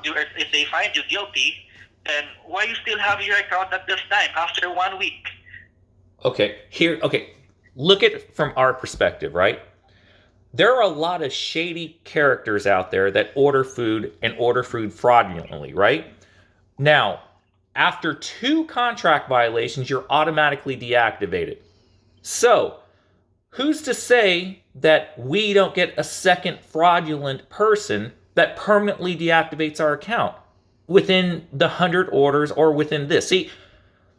if they find you guilty, then why you still have your account at this time after 1 week? Okay, look at it from our perspective, right? There are a lot of shady characters out there that order food and order food fraudulently, right? Now, after 2 contract violations, you're automatically deactivated. So, who's to say that we don't get a second fraudulent person that permanently deactivates our account within the 100 orders or within this? See,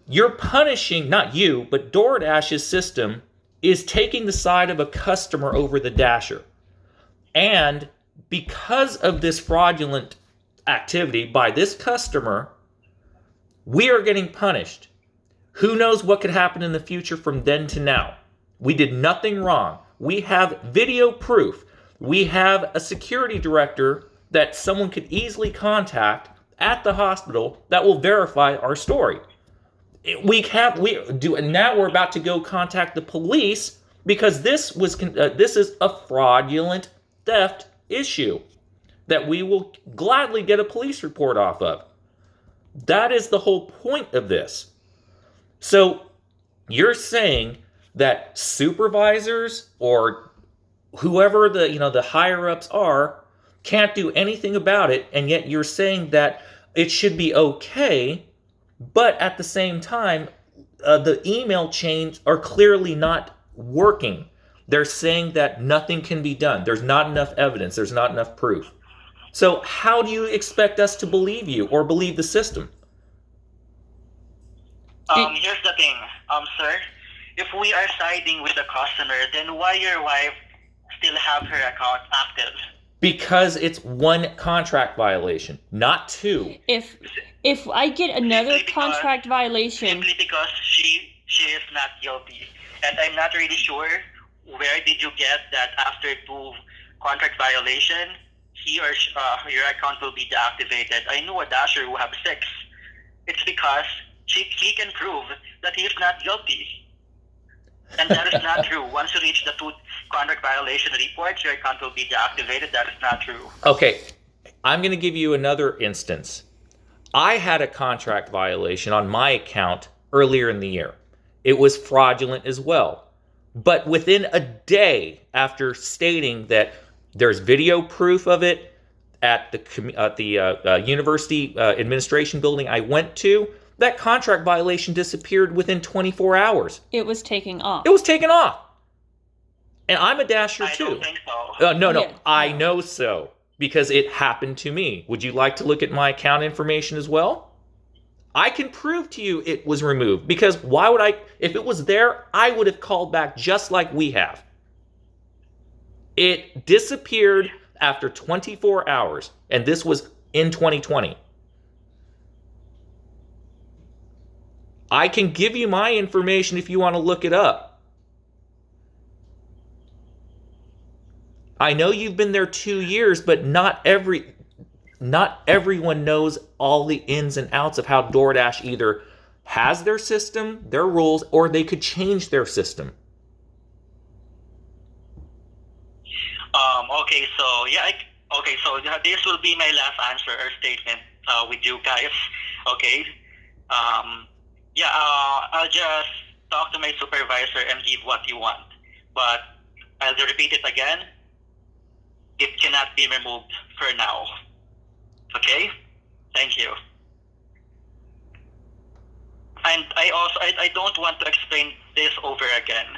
you're punishing, not you, but DoorDash's system is taking the side of a customer over the dasher. And because of this fraudulent activity by this customer, we are getting punished. Who knows what could happen in the future from then to now? We did nothing wrong. We have video proof. We have a security director that someone could easily contact at the hospital that will verify our story. Now we're about to go contact the police because this is a fraudulent theft issue that we will gladly get a police report off of. That is the whole point of this. So you're saying that supervisors or whoever the higher ups are can't do anything about it, and yet you're saying that it should be okay. But at the same time, the email chains are clearly not working. They're saying that nothing can be done. There's not enough evidence. There's not enough proof. So how do you expect us to believe you or believe the system? Here's the thing, sir. If we are siding with the customer, then why your wife still have her account active? Because it's 1 contract violation, not 2. If I get another contract violation, simply because she is not guilty, and I'm not really sure where did you get that after 2 contract violation, your account will be deactivated. I know a dasher who have 6. It's because he can prove that he is not guilty. And that is not true. Once you reach the 2 contract violation reports, your account will be deactivated. That is not true. Okay, I'm going to give you another instance. I had a contract violation on my account earlier in the year. It was fraudulent as well. But within a day after stating that there's video proof of it at the university administration building I went to, that contract violation disappeared within 24 hours. it was taking off. It was taken off. And I'm a dasher too. I don't think so. No, Yeah. I know so. Because it happened to me. Would you like to look at my account information as well? I can prove to you it was removed. Because why would I? If it was there, I would have called back just like we have. It disappeared after 24 hours. And this was in 2020. I can give you my information if you want to look it up. I know you've been there 2 years, but not everyone knows all the ins and outs of how DoorDash either has their system, their rules, or they could change their system. So this will be my last answer or statement with you guys. Okay. I'll just talk to my supervisor and give what you want. But I'll repeat it again. It cannot be removed for now. Okay? Thank you. And I don't want to explain this over again.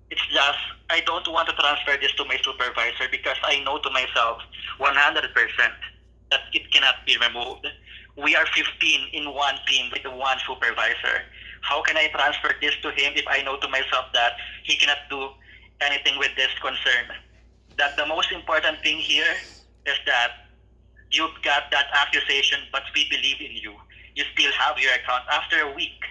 It's just, I don't want to transfer this to my supervisor because I know to myself 100% that it cannot be removed. We are 15 in one team with one supervisor. How can I transfer this to him if I know to myself that he cannot do anything with this concern? That the most important thing here is that you've got that accusation, but we believe in you. You still have your account after a week.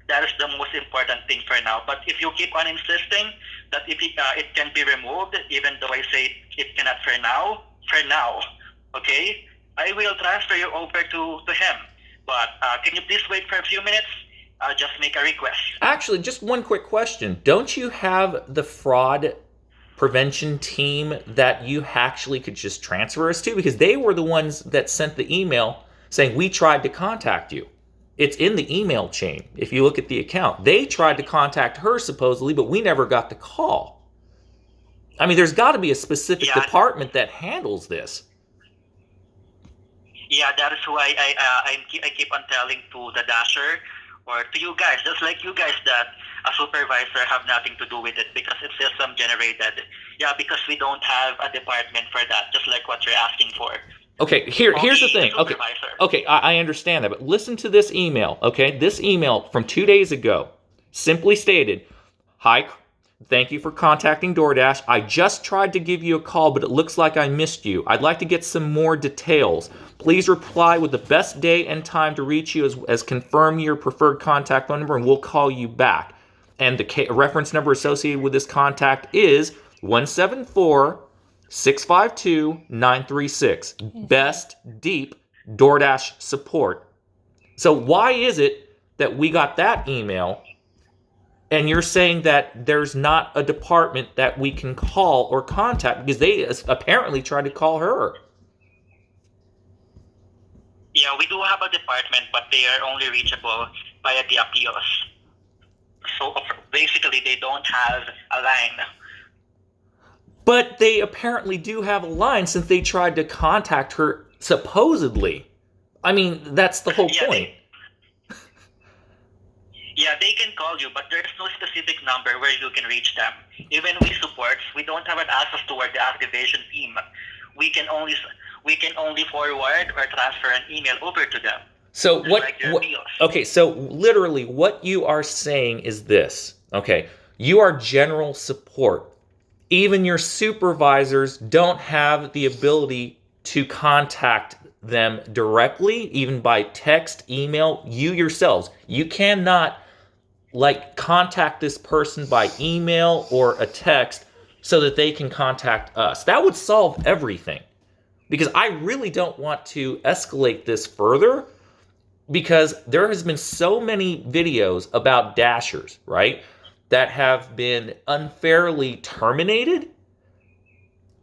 That is the most important thing for now. But if you keep on insisting that if it can be removed, even though I say it cannot for now, okay, I will transfer you over to him. But can you please wait for a few minutes? I'll just make a request. Actually, just one quick question. Don't you have the fraud prevention team that you actually could just transfer us to? Because they were the ones that sent the email saying we tried to contact you. It's in the email chain. If you look at the account, they tried to contact her supposedly, but we never got the call. I mean, there's got to be a specific department that handles this. Yeah, that is why I keep on telling to the dasher or to you guys, just like you guys, that a supervisor have nothing to do with it because it's system generated. Yeah, because we don't have a department for that, just like what you're asking for. Okay, here's the thing. Okay, I understand that, but listen to this email, okay? This email from 2 days ago simply stated, "Hi, thank you for contacting Doordash. I just tried to give you a call, but it looks like I missed you. I'd like to get some more details. Please reply with the best day and time to reach you as confirm your preferred contact phone number, and we'll call you back. And the reference number associated with this contact is 174-652-936. Best Deep Doordash support." So why is it that we got that email and you're saying that there's not a department that we can call or contact? Because they apparently tried to call her. Yeah, we do have a department, but they are only reachable via the appeals. So basically, they don't have a line. But they apparently do have a line since they tried to contact her supposedly. I mean, that's the whole point. Yeah, they can call you, but there's no specific number where you can reach them. Even we supports, we don't have an access toward the activation team. We can only forward or transfer an email over to them. So okay, so literally what you are saying is this, okay? You are general support. Even your supervisors don't have the ability to contact them directly, even by text, email, you yourselves. You cannot contact this person by email or a text so that they can contact us. That would solve everything. Because I really don't want to escalate this further, because there has been so many videos about dashers, right, that have been unfairly terminated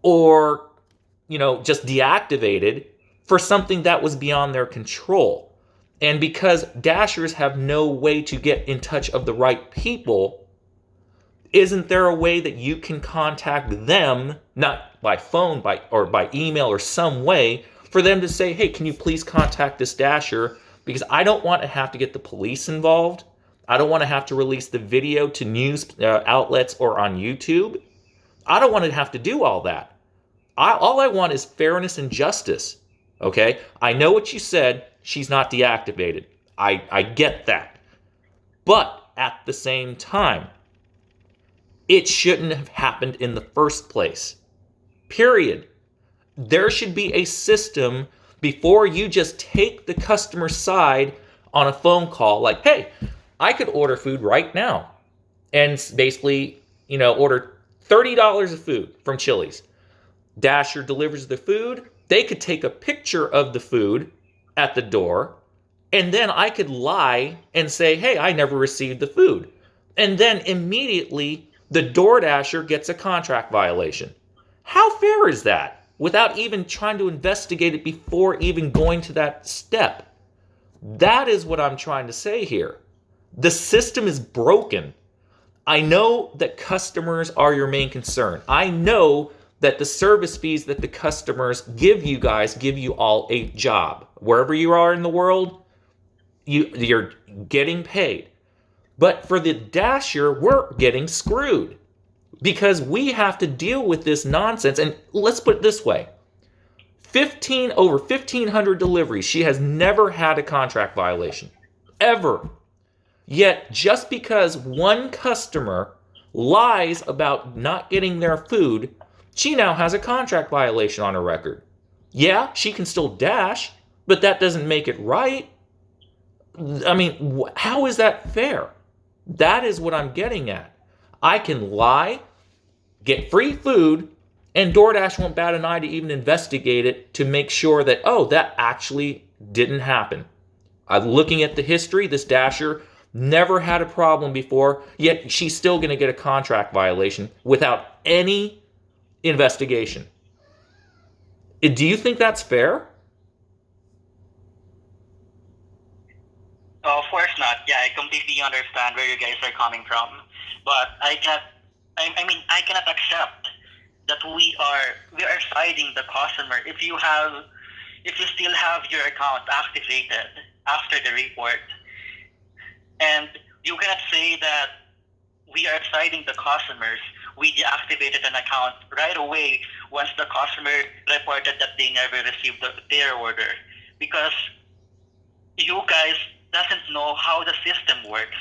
or, just deactivated for something that was beyond their control. And because dashers have no way to get in touch of the right people, isn't there a way that you can contact them, not by phone, or by email or some way, for them to say, hey, can you please contact this dasher? Because I don't want to have to get the police involved. I don't want to have to release the video to news outlets or on YouTube. I don't want to have to do all that. All I want is fairness and justice. Okay? I know what you said. She's not deactivated. I get that. But at the same time, it shouldn't have happened in the first place. Period. There should be a system before you just take the customer's side on a phone call, like, hey, I could order food right now and basically, order $30 of food from Chili's. Dasher delivers the food. They could take a picture of the food at the door, and then I could lie and say, hey, I never received the food. And then immediately the DoorDasher gets a contract violation. How fair is that? Without even trying to investigate it before even going to that step. That is what I'm trying to say here. The system is broken. I know that customers are your main concern. I know that the service fees that the customers give you guys give you all a job. Wherever you are in the world, you're getting paid. But for the dasher, we're getting screwed because we have to deal with this nonsense. And let's put it this way. Over 1,500 deliveries. She has never had a contract violation. Ever. Yet, just because one customer lies about not getting their food, she now has a contract violation on her record. Yeah, she can still dash, but that doesn't make it right. I mean, how is that fair? That is what I'm getting at. I can lie, get free food, and DoorDash won't bat an eye to even investigate it to make sure that, that actually didn't happen. I'm looking at the history. This dasher never had a problem before, yet she's still going to get a contract violation without any investigation. Do you think that's fair? Of course not. Yeah, I completely understand where you guys are coming from, but I cannot. I cannot accept that we are siding the customer. If you still have your account activated after the report, and you cannot say that we are siding the customers. We deactivated an account right away once the customer reported that they never received their order, because you guys doesn't know how the system works.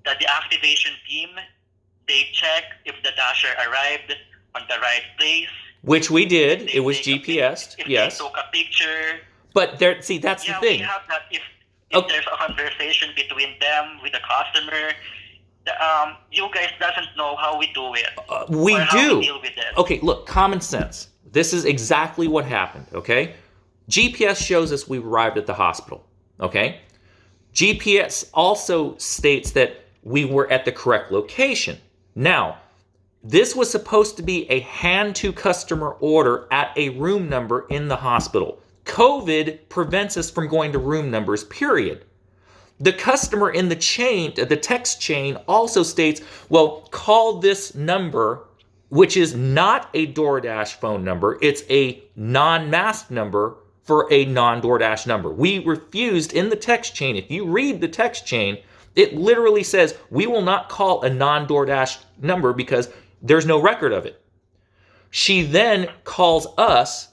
The deactivation team, they check if the dasher arrived on the right place. Which we did. It was GPS. Yes. They took a picture. But that's the thing. We have that. If there's a conversation between them with the customer, you guys doesn't know how we do it. We do. How we deal with it. Okay, look, common sense. This is exactly what happened, okay? GPS shows us we arrived at the hospital, okay? GPS also states that we were at the correct location. Now, this was supposed to be a hand-to-customer order at a room number in the hospital. COVID prevents us from going to room numbers, period. The customer in the chain, the text chain, also states, well, call this number, which is not a Doordash phone number. It's a non-masked number for a non-Doordash number. We refused in the text chain. If you read the text chain, it literally says, we will not call a non-Doordash number because there's no record of it. She then calls us,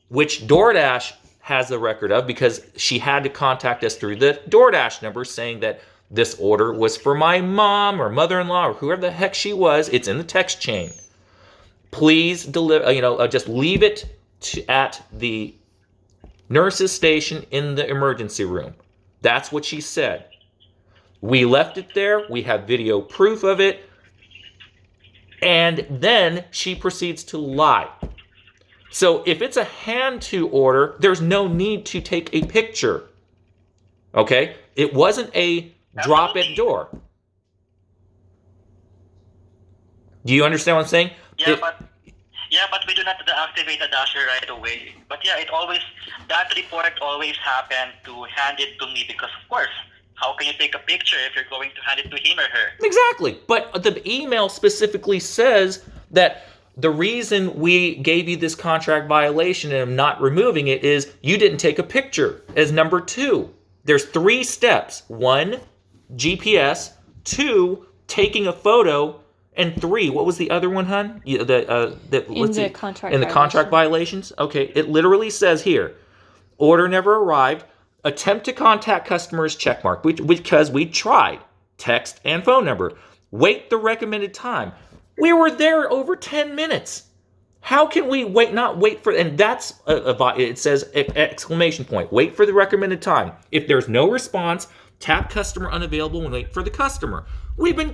which Doordash has the record of, because she had to contact us through the Doordash number saying that this order was for my mom or mother-in-law or whoever the heck she was. It's in the text chain. Please deliver, just leave it at the nurse's station in the emergency room. That's what she said. We left it there. We have video proof of it. And then she proceeds to lie. So if it's a hand-to order, there's no need to take a picture. Okay? It wasn't a drop at door. Do you understand what I'm saying? Yeah, but we do not deactivate a dasher right away. But yeah, that report always happened to hand it to me because, of course, how can you take a picture if you're going to hand it to him or her? Exactly. But the email specifically says that the reason we gave you this contract violation and I'm not removing it is you didn't take a picture as number 2. There's 3 steps. 1, GPS. 2, taking a photo. And 3, what was the other one, hon? In the contract violations? Okay, it literally says here, order never arrived, attempt to contact customers, checkmark, because we tried, text and phone number, wait the recommended time. We were there over 10 minutes. How can we not wait for, and that's, it says, exclamation point, wait for the recommended time. If there's no response, tap customer unavailable and wait for the customer. We've been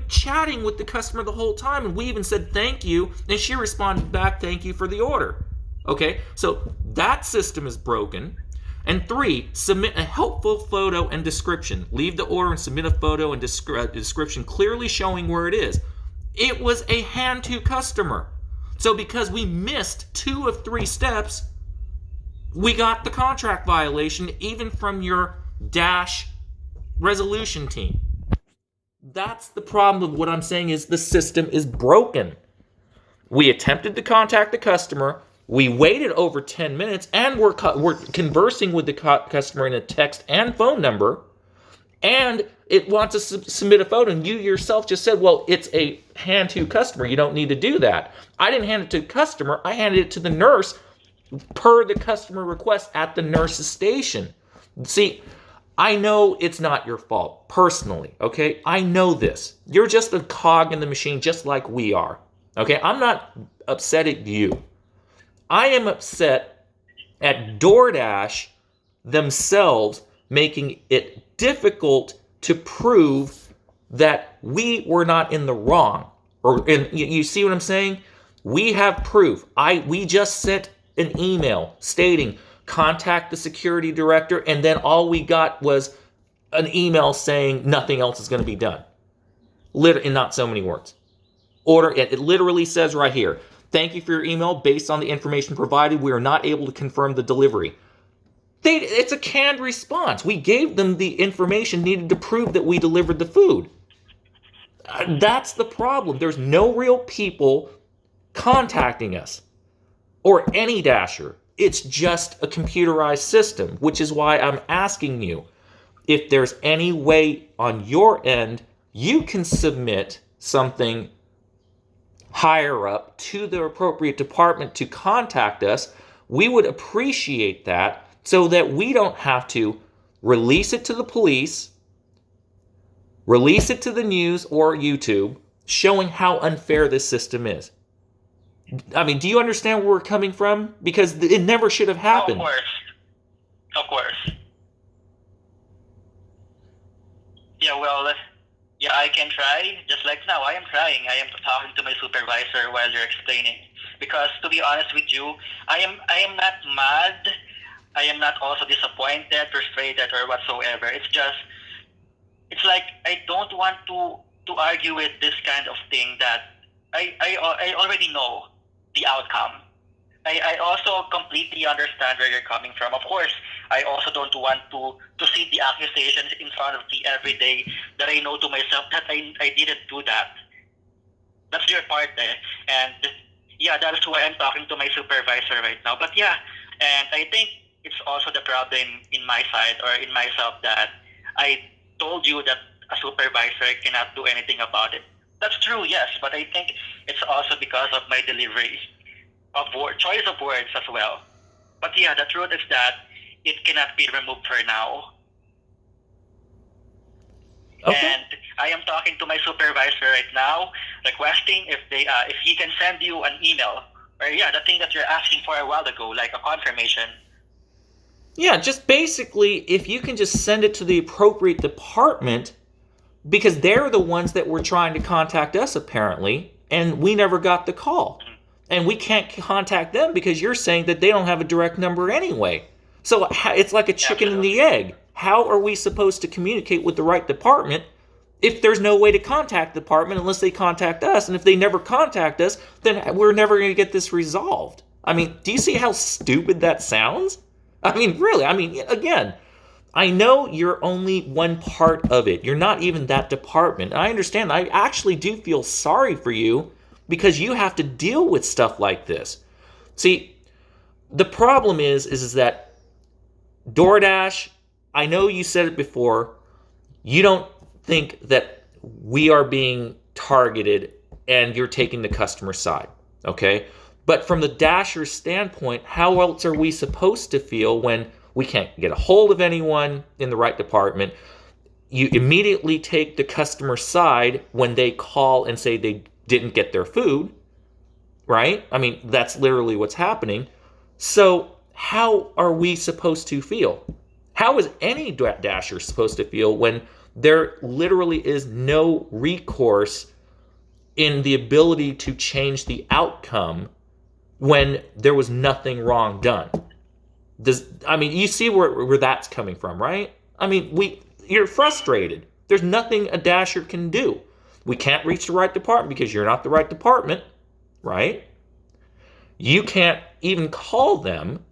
chatting with the customer the whole time, and we even said thank you, and she responded back, thank you for the order. Okay, so that system is broken. And 3, submit a helpful photo and description. Leave the order and submit a photo and description clearly showing where it is. It was a hand-to customer. So because we missed 2 of 3 steps, we got the contract violation even from your Dash resolution team. That's the problem with what I'm saying is the system is broken. We attempted to contact the customer. We waited over 10 minutes and we're conversing with the customer in a text and phone number. And it wants to submit a photo. And you yourself just said, well, it's a hand-to customer. You don't need to do that. I didn't hand it to the customer. I handed it to the nurse per the customer request at the nurse's station. See, I know it's not your fault, personally, okay? I know this. You're just a cog in the machine just like we are, okay? I'm not upset at you. I am upset at Doordash themselves making it difficult to prove that we were not in the wrong. And you see what I'm saying? We have proof. We just sent an email stating, contact the security director, and then all we got was an email saying nothing else is going to be done. In not so many words. Order, it literally says right here, Thank you for your email. Based on the information provided, we are not able to confirm the delivery. It's a canned response. We gave them the information needed to prove that we delivered the food. That's the problem. There's no real people contacting us or any Dasher. It's just a computerized system, which is why I'm asking you if there's any way on your end you can submit something higher up to the appropriate department to contact us. We would appreciate that so that we don't have to release it to the police, release it to the news or YouTube, showing how unfair this system is. I mean, do you understand where we're coming from? Because it never should have happened. Of course. Of course. Yeah, well, yeah, I can try. Just like now, I am trying. I am talking to my supervisor while you're explaining. Because to be honest with you, I am not mad. I am not also disappointed, frustrated, or whatsoever. It's like I don't want to argue with this kind of thing that I already know the outcome. I also completely understand where you're coming from. Of course, I also don't want to see the accusations in front of me every day that I know to myself that I didn't do that. That's your part there. And yeah, that's why I'm talking to my supervisor right now. But yeah, and I think it's also the problem in my side or in myself that I told you that a supervisor cannot do anything about it. That's true, yes, but I think it's also because of my delivery of choice of words as well. But yeah, the truth is that it cannot be removed for now. Okay. And I am talking to my supervisor right now, requesting if he can send you an email or yeah, the thing that you're asking for a while ago, like a confirmation. Yeah, just basically, if you can just send it to the appropriate department, because they're the ones that were trying to contact us apparently, and we never got the call. And we can't contact them because you're saying that they don't have a direct number anyway. So it's like a chicken and the egg. How are we supposed to communicate with the right department if there's no way to contact the department unless they contact us? And if they never contact us, then we're never going to get this resolved. I mean, do you see how stupid that sounds? I mean, really, again, I know you're only one part of it. You're not even that department. I understand. I actually do feel sorry for you because you have to deal with stuff like this. See, the problem is that DoorDash, I know you said it before, you don't think that we are being targeted and you're taking the customer side, okay? But from the Dasher's standpoint, how else are we supposed to feel when we can't get a hold of anyone in the right department? You immediately take the customer side when they call and say they didn't get their food, right? I mean, that's literally what's happening. So how are we supposed to feel? How is any Dasher supposed to feel when there literally is no recourse in the ability to change the outcome when there was nothing wrong done? You see where that's coming from, right? I mean, you're frustrated. There's nothing a Dasher can do. We can't reach the right department because you're not the right department, right? You can't even call them.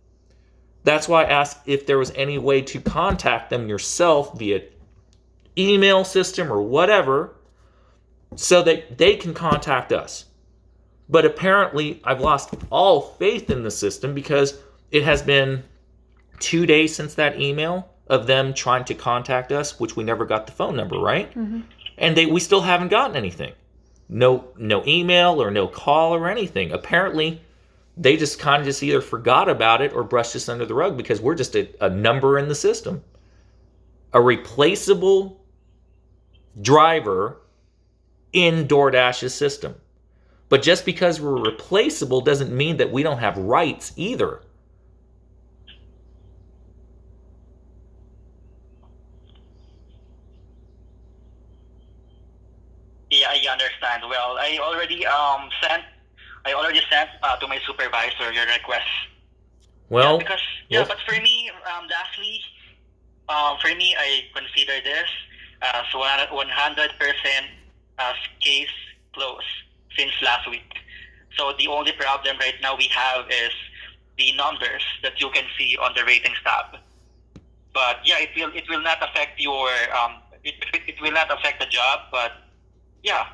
That's why I asked if there was any way to contact them yourself via email system or whatever so that they can contact us. But apparently, I've lost all faith in the system because it has been 2 days since that email of them trying to contact us, which we never got the phone number, right? Mm-hmm. And we still haven't gotten anything. No email or no call or anything. Apparently, they just kind of just either forgot about it or brushed us under the rug because we're just a number in the system. A replaceable driver in DoorDash's system. But just because we're replaceable doesn't mean that we don't have rights either. Yeah, I understand. Well, I already sent to my supervisor your request. Well, but for me, lastly, for me, I consider this as 100% as case closed since last week. So the only problem right now we have is the numbers that you can see on the ratings tab. But yeah, it will not affect your it will not affect the job. But yeah,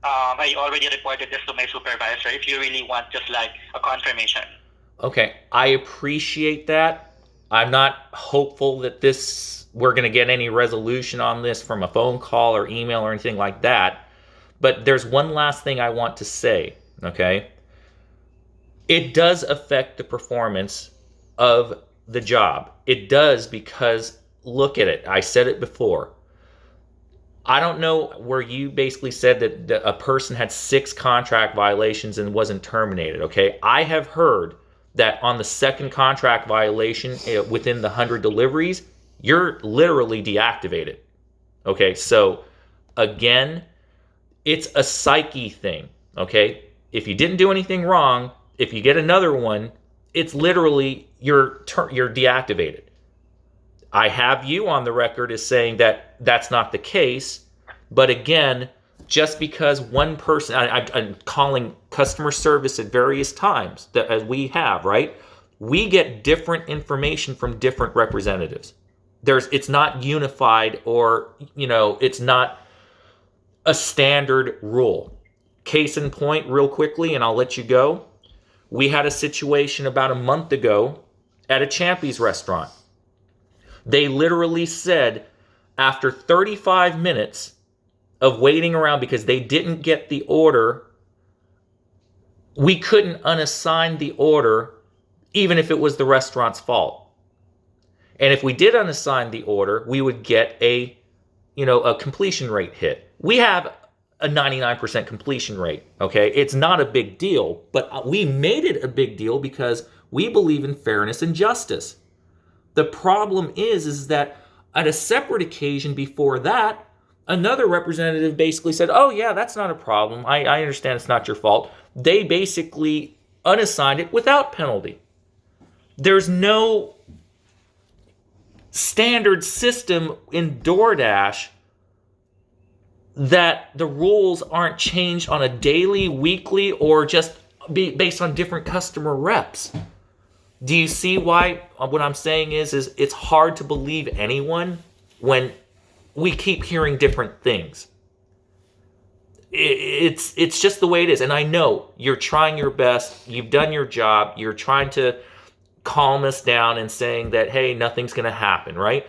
I already reported this to my supervisor. If you really want just like a confirmation. Okay, I appreciate that. I'm not hopeful that we're going to get any resolution on this from a phone call or email or anything like that. But there's one last thing I want to say, okay? It does affect the performance of the job. It does, because look at it. I said it before. I don't know where you basically said that a person had 6 contract violations and wasn't terminated, okay? I have heard that on the second contract violation within the 100 deliveries, you're literally deactivated. Okay, so again, it's a psyche thing, okay? If you didn't do anything wrong, if you get another one, it's literally you're deactivated. I have you on the record as saying that that's not the case, but again, just because one person, I'm calling customer service at various times, that as we have, right? We get different information from different representatives. It's not unified, or, it's not a standard rule. Case in point, real quickly, and I'll let you go. We had a situation about a month ago at a Champy's restaurant. They literally said after 35 minutes of waiting around because they didn't get the order, we couldn't unassign the order even if it was the restaurant's fault. And if we did unassign the order, we would get a completion rate hit. We have a 99% completion rate, okay? It's not a big deal, but we made it a big deal because we believe in fairness and justice. The problem is that at a separate occasion before that, another representative basically said, oh yeah, that's not a problem. I understand it's not your fault. They basically unassigned it without penalty. There's no standard system in Doordash that the rules aren't changed on a daily, weekly, or just based on different customer reps. Do you see why what I'm saying is it's hard to believe anyone when we keep hearing different things? It's just the way it is. And I know you're trying your best. You've done your job. You're trying to calm us down and saying that, hey, nothing's going to happen, right?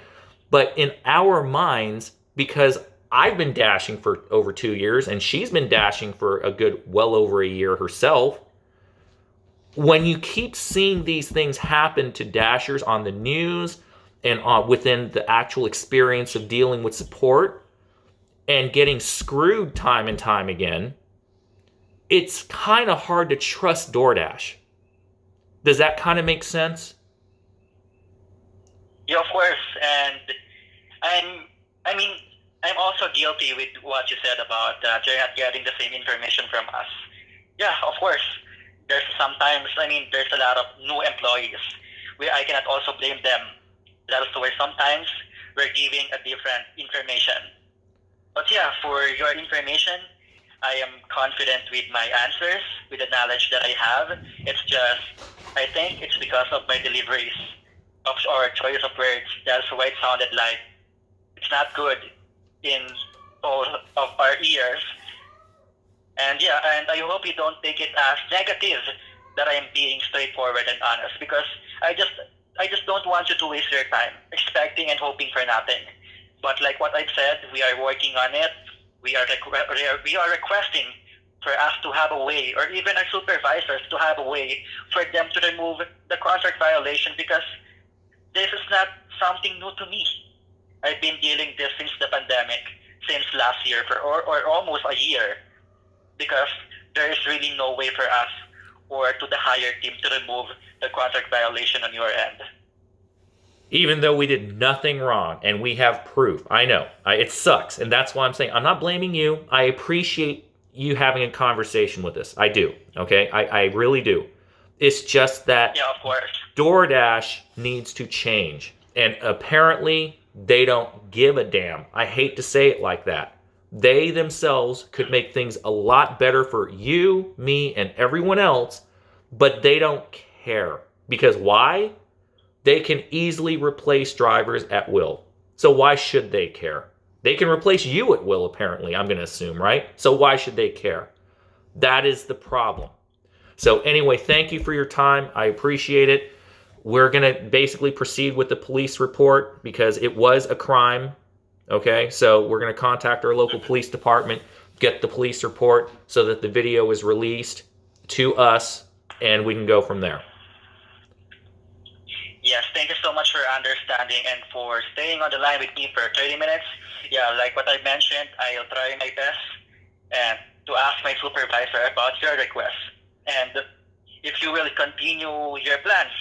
But in our minds, because I've been dashing for over 2 years and she's been dashing for a good well over a year herself, when you keep seeing these things happen to dashers on the news and within the actual experience of dealing with support and getting screwed time and time again, it's kind of hard to trust Doordash. Does that kind of make sense? Yeah, of course. And I'm also guilty with what you said about you're not getting the same information from us. Yeah, of course. There's a lot of new employees. I cannot also blame them. That's where sometimes we're giving a different information. But yeah, for your information, I am confident with my answers, with the knowledge that I have. It's just, I think it's because of my deliveries or choice of words. That's why it sounded like it's not good in all of our ears. And yeah, and I hope you don't take it as negative that I am being straightforward and honest, because I just don't want you to waste your time expecting and hoping for nothing. But like what I said, we are working on it. We are requesting for us to have a way, or even our supervisors to have a way for them to remove the contract violation, because this is not something new to me. I've been dealing this since the pandemic, since last year or almost a year, because there is really no way for us or to the higher team to remove the contract violation on your end. Even though we did nothing wrong and we have proof. I know. It sucks. And that's why I'm saying I'm not blaming you. I appreciate you having a conversation with us. I do. Okay? I really do. It's just that Yeah, of course. Doordash needs to change. And apparently they don't give a damn. I hate to say it like that. They themselves could make things a lot better for you, me, and everyone else, but they don't care. Because why? They can easily replace drivers at will. So why should they care? They can replace you at will, apparently, I'm going to assume, right? So why should they care? That is the problem. So anyway, thank you for your time. I appreciate it. We're going to basically proceed with the police report because it was a crime. Okay, so we're going to contact our local police department, get the police report so that the video is released to us, and we can go from there. Yes, thank you so much for understanding and for staying on the line with me for 30 minutes. Yeah, like what I mentioned, I'll try my best and to ask my supervisor about your request. And if you will continue your plans,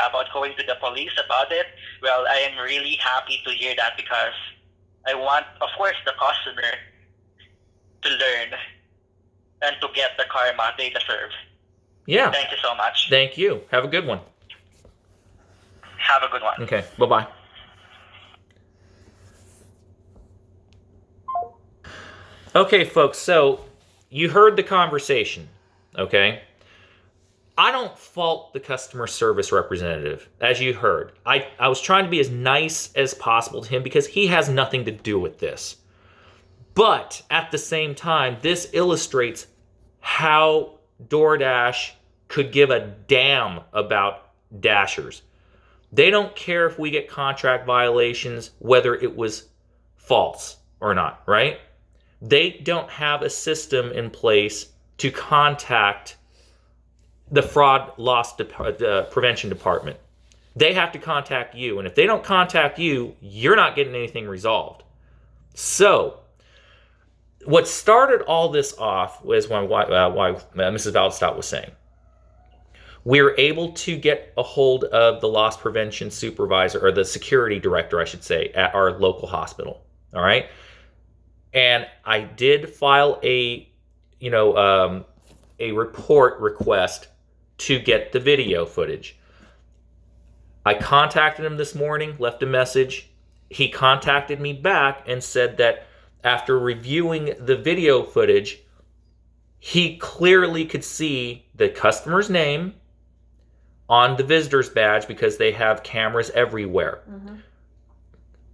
about going to the police about it, well, I am really happy to hear that because I want, of course, the customer to learn and to get the karma they deserve. Yeah. Thank you so much. Thank you. Have a good one. Have a good one. Okay, bye-bye. Okay, folks, so you heard the conversation, okay? I don't fault the customer service representative, as you heard. I was trying to be as nice as possible to him because he has nothing to do with this. But at the same time, this illustrates how DoorDash could give a damn about Dashers. They don't care if we get contract violations, whether it was false or not, right? They don't have a system in place to contact the fraud loss prevention department. They have to contact you, and if they don't contact you, you're not getting anything resolved. So, what started all this off was why Mrs. Waldstadt was saying. We were able to get a hold of the loss prevention supervisor, or the security director, I should say, at our local hospital. All right, and I did file a report request to get the video footage. I contacted him this morning, left a message. He contacted me back and said that after reviewing the video footage, he clearly could see the customer's name on the visitor's badge because they have cameras everywhere. Mm-hmm.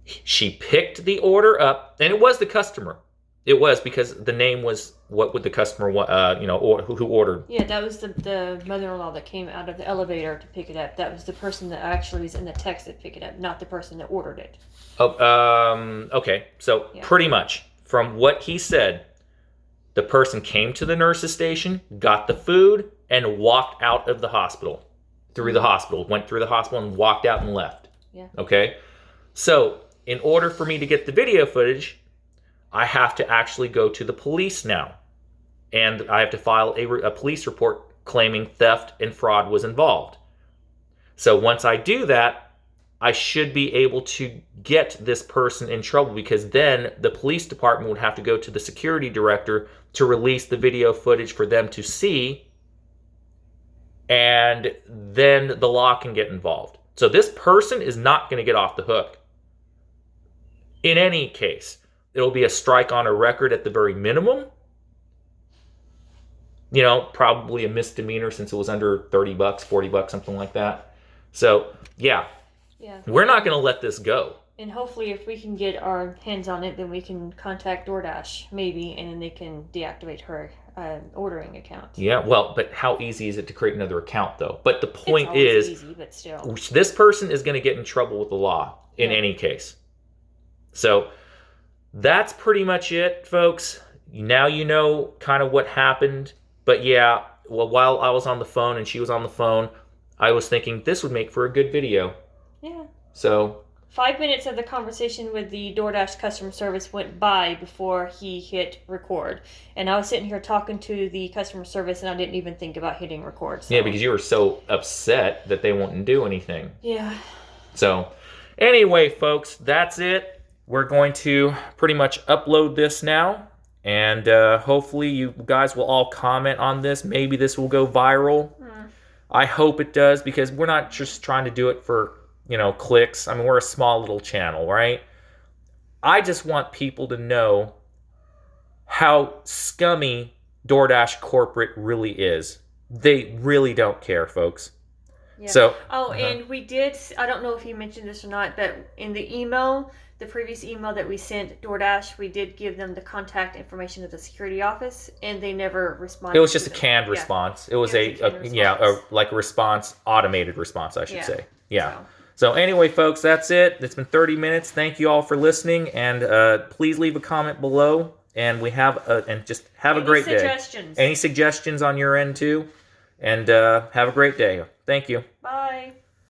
She picked the order up, and it was the customer. It was because the name was what would the customer want, or who ordered. Yeah, that was the mother-in-law that came out of the elevator to pick it up. That was the person that actually was in the text that picked it up, not the person that ordered it. Oh, okay. So pretty much from what he said, the person came to the nurse's station, got the food, and walked out of the hospital. Through the hospital, went through the hospital and walked out and left. Yeah. Okay? So, in order for me to get the video footage, I have to actually go to the police now. And I have to file a police report claiming theft and fraud was involved. So, once I do that, I should be able to get this person in trouble because then the police department would have to go to the security director to release the video footage for them to see. And then the law can get involved. So this person is not going to get off the hook. In any case, it'll be a strike on a record at the very minimum. Probably a misdemeanor since it was under $30, $40, something like that. So, yeah. We're not going to let this go. And hopefully if we can get our hands on it, then we can contact DoorDash, maybe, and then they can deactivate her ordering account. Yeah, well, but how easy is it to create another account, though? But the point is, easy, but still, this person is going to get in trouble with the law in any case. So that's pretty much it, folks. Now you know kind of what happened. But yeah, well, while I was on the phone and she was on the phone, I was thinking this would make for a good video. Yeah. So 5 minutes of the conversation with the DoorDash customer service went by before he hit record. And I was sitting here talking to the customer service and I didn't even think about hitting record. So. Yeah, because you were so upset that they wouldn't do anything. Yeah. So anyway, folks, that's it. We're going to pretty much upload this now. And hopefully you guys will all comment on this. Maybe this will go viral. I hope it does because we're not just trying to do it for clicks. I mean, we're a small little channel, right? I just want people to know how scummy DoorDash corporate really is. They really don't care, folks. Yeah. So, and we did, I don't know if you mentioned this or not, but in the email, the previous email that we sent DoorDash, we did give them the contact information of the security office, and they never responded. it was just a to them. canned response. It was It was a canned response. like a response, automated response, I should say. Yeah. So. So anyway, folks, that's it. It's been 30 minutes. Thank you all for listening, and please leave a comment below. And just have a great day. Any suggestions on your end too? And have a great day. Thank you. Bye.